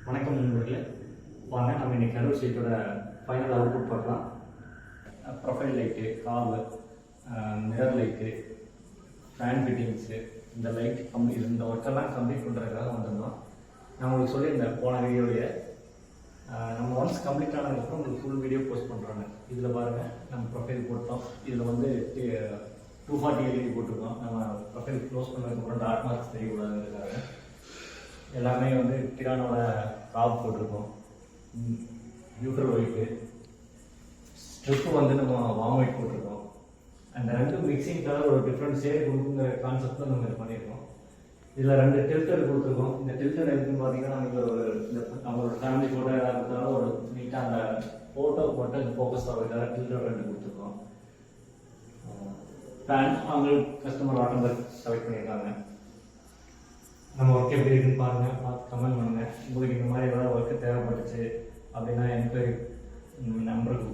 வணக்கம் நண்பர்களே, வாங்க நம்ம இன்னைக்கு கரூர் சீட்டோட ஃபைனல் அவுட்புட் பார்க்கலாம். ப்ரொஃபைல் லைட்டு, காவு, மிரர் லைட்டு, ஃபேன் ஃபிட்டிங்ஸு, இந்த லைட் இந்த ஒர்க்கெல்லாம் கம்ப்ளீட் பண்ணுறதுக்காக வந்திருந்தோம். நான் உங்களுக்கு சொல்லியிருந்தேன் போன வீடியோடைய நம்ம ஒன்ஸ் கம்ப்ளீட் ஆனதுக்கப்புறம் உங்களுக்கு ஃபுல் வீடியோ போஸ்ட் பண்ணுறாங்க. இதில் பாருங்கள், நம்ம ப்ரொஃபைல் போட்டோம். இதில் வந்து 240 LED போட்டிருக்கோம். நம்ம ப்ரொஃபைல் க்ளோஸ் பண்ணதுக்கப்புறம் டாட் மார்க்ஸ் தெரியக்கூடாதுங்கிறதுக்காக எல்லாமே வந்து டிரானோட காப் போட்டிருக்கோம். நியூட்ரல் ஒயிட்டு ஸ்ட்ரிப்பு வந்து நம்ம வார்ம் ஒயிட் போட்டிருக்கோம். அந்த ரெண்டு மிக்சிங் கலர் ஒரு டிஃப்ரெண்ட் ஷேட் கொடுக்குங்கிற கான்செப்டில் நம்ம இது பண்ணியிருக்கோம். இதில் 2 டில்டர் கொடுத்துருக்கோம். இந்த டில்டர் எதுக்குன்னு பார்த்தீங்கன்னா, நமக்கு ஒரு நம்மளோட ஃபேமிலி ஃபோட்டோ ஏதாவது கொடுத்தாலும் ஒரு நீட்டாக அந்த ஃபோட்டோ மட்டும் ஃபோக்கஸ் ஆகிறதுக்காக டில்டர் 2 கொடுத்துருக்கோம். ஃபேன் அவங்களுக்கு கஸ்டமர் ஆட்டோமேட்டிக் செலக்ட் பண்ணியிருக்காங்க. நம்ம ஒர்க் எப்படி இருக்குன்னு பாருங்கள், பார்த்து கமெண்ட் பண்ணுங்கள். உங்களுக்கு இந்த மாதிரி ஏதாவது ஒர்க்கு தேவைப்பட்டுச்சு அப்படின்னா என்கொயரி நம்பருக்கு